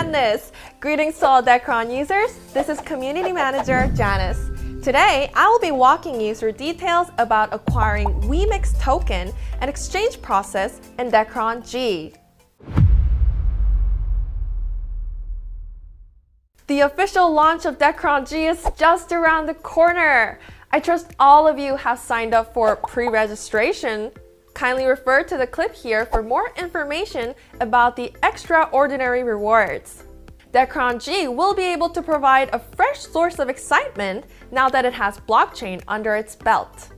goodness! Greetings to all Decron users. This is Community Manager Janice. Today, I will be walking you through details about acquiring WeMix token and exchange process in Decron G. The official launch of Decron G is just around the corner. I trust all of you have signed up for pre-registration. Kindly refer to the clip here for more information about the extraordinary rewards. Decron G will be able to provide a fresh source of excitement now that it has blockchain under its belt.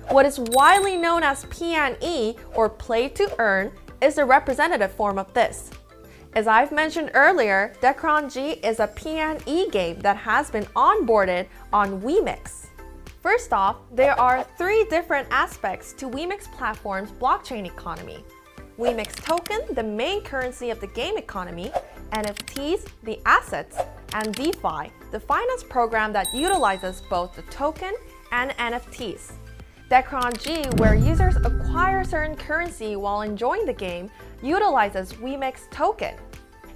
What is widely known as P&E, or play to earn, is a representative form of this. As I've mentioned earlier, Decron G is a P&E game that has been onboarded on WeMix. First off, there are three different aspects to WeMix platform's blockchain economy. WeMix token, the main currency of the game economy, NFTs, the assets, and DeFi, the finance program that utilizes both the token and NFTs. Decron G, where users acquire certain currency while enjoying the game, utilizes WeMix token.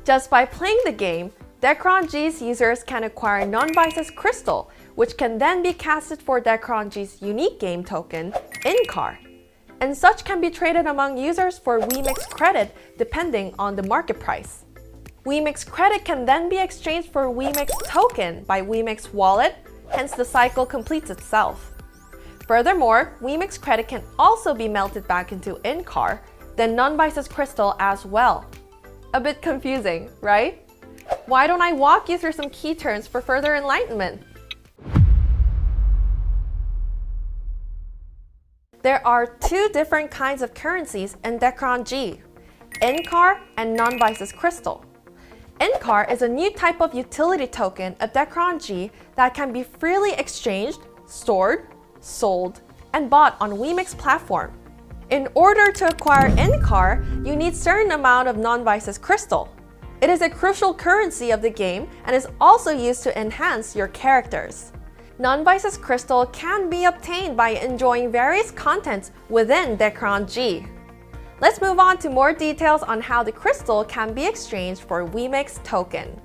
Just by playing the game, Decron G's users can acquire non-vices crystal, which can then be casted for Decron G's unique game token, INCAR. And such can be traded among users for WeMix credit depending on the market price. WeMix credit can then be exchanged for WeMix token by WeMix wallet, hence the cycle completes itself. Furthermore, WeMix credit can also be melted back into INCAR, then non-vices crystal as well. A bit confusing, right? Why don't I walk you through some key terms for further enlightenment? There are two different kinds of currencies in Decron G, INCAR and non-vices crystal. INCAR is a new type of utility token of Decron G that can be freely exchanged, stored, sold, and bought on WeMix platform. In order to acquire INCAR, you need certain amount of non-vices crystal. It is a crucial currency of the game and is also used to enhance your characters. Non-vices crystal can be obtained by enjoying various contents within Decron G. Let's move on to more details on how the crystal can be exchanged for WeMix token.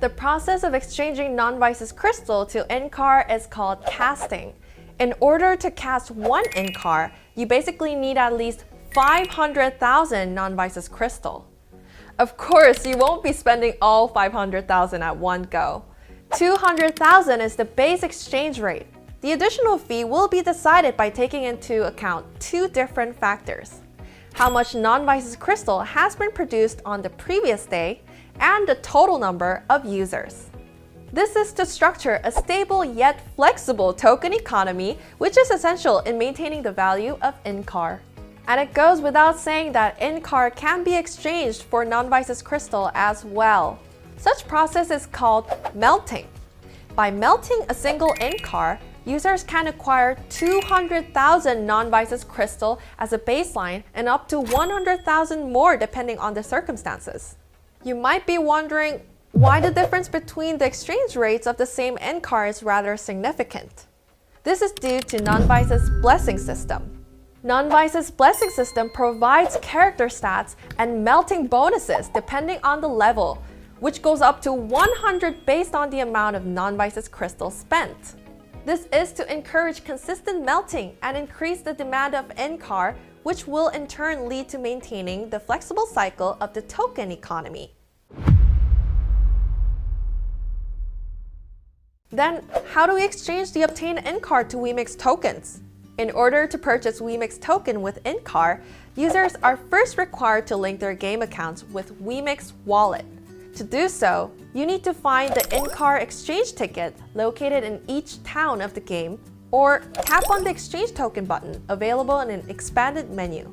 The process of exchanging non-vices crystal to INCAR is called casting. In order to cast one INCAR, you basically need at least 500,000 non-vices crystal. Of course, you won't be spending all 500,000 at one go. 200,000 is the base exchange rate. The additional fee will be decided by taking into account two different factors: how much non-vices crystal has been produced on the previous day, and the total number of users. This is to structure a stable yet flexible token economy, which is essential in maintaining the value of INCAR. And it goes without saying that INCAR can be exchanged for non-vices crystal as well. Such process is called melting. By melting a single INCAR, users can acquire 200,000 non-vices crystal as a baseline and up to 100,000 more depending on the circumstances. You might be wondering why the difference between the exchange rates of the same INCAR is rather significant. This is due to non-vices blessing system. Non-vices blessing system provides character stats and melting bonuses depending on the level, which goes up to 100 based on the amount of non-vices crystal spent. This is to encourage consistent melting and increase the demand of INCAR, which will in turn lead to maintaining the flexible cycle of the token economy. Then, how do we exchange the obtained INCAR to WeMix tokens? In order to purchase WeMix token with INCAR, users are first required to link their game accounts with WeMix wallet. To do so, you need to find the INCAR exchange ticket located in each town of the game, or tap on the exchange token button available in an expanded menu.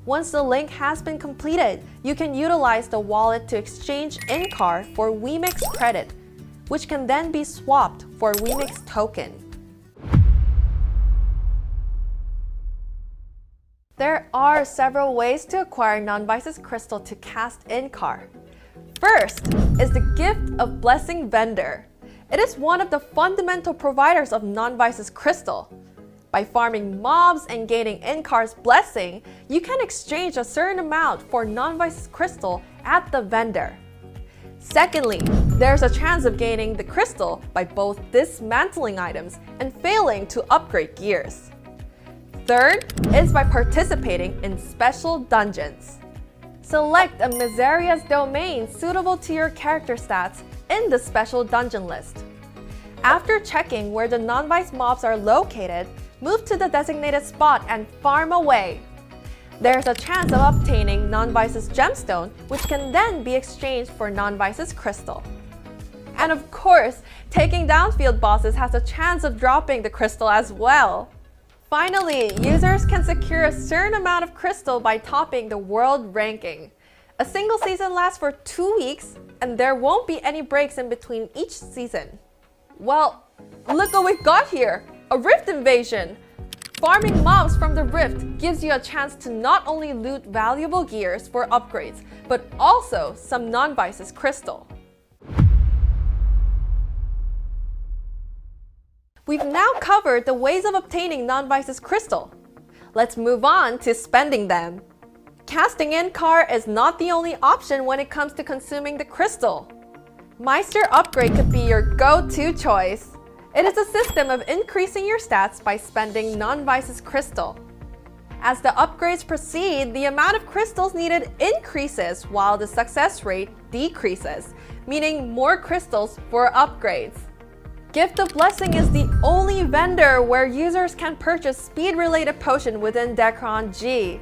Once the link has been completed, you can utilize the wallet to exchange INCAR for WeMix credit, which can then be swapped for WeMix token. There are several ways to acquire non-vices crystal to cast INCAR. First is the Gift of Blessing vendor. It is one of the fundamental providers of non-vices crystal. By farming mobs and gaining Inkar's blessing, you can exchange a certain amount for non-vices crystal at the vendor. Secondly, there's a chance of gaining the crystal by both dismantling items and failing to upgrade gears. Third is by participating in special dungeons. Select a mysterious domain suitable to your character stats in the special dungeon list. After checking where the non-vice mobs are located, move to the designated spot and farm away. There's a chance of obtaining non-vices gemstone, which can then be exchanged for non-vices crystal. And of course, taking down field bosses has a chance of dropping the crystal as well. Finally, users can secure a certain amount of crystal by topping the world ranking. A single season lasts for 2 weeks, and there won't be any breaks in between each season. Well, look what we've got here! A rift invasion! Farming mobs from the rift gives you a chance to not only loot valuable gears for upgrades, but also some non-vices crystal. We've now covered the ways of obtaining non-vices crystal. Let's move on to spending them. Casting Inkar is not the only option when it comes to consuming the crystal. Meister Upgrade could be your go-to choice. It is a system of increasing your stats by spending non-vices crystal. As the upgrades proceed, the amount of crystals needed increases while the success rate decreases, meaning more crystals for upgrades. Gift of Blessing is the only vendor where users can purchase speed-related potion within Decron G.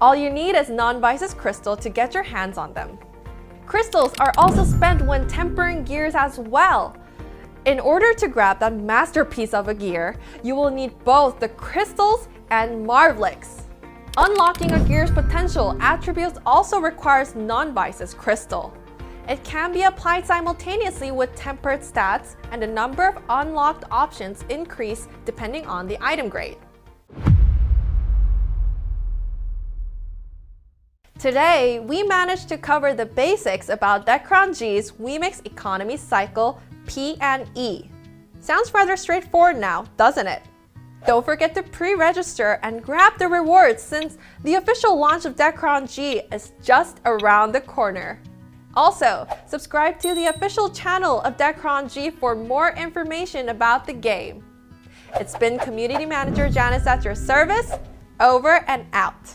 All you need is non-vices crystal to get your hands on them. Crystals are also spent when tempering gears as well. In order to grab that masterpiece of a gear, you will need both the crystals and Marvlix. Unlocking a gear's potential attributes also requires non-vices crystal. It can be applied simultaneously with tempered stats, and the number of unlocked options increase depending on the item grade. Today, we managed to cover the basics about Decron G's Wemix economy cycle P&E. Sounds rather straightforward now, doesn't it? Don't forget to pre-register and grab the rewards since the official launch of Decron G is just around the corner. Also, subscribe to the official channel of Decron G for more information about the game. It's been Community Manager Janice at your service. Over and out.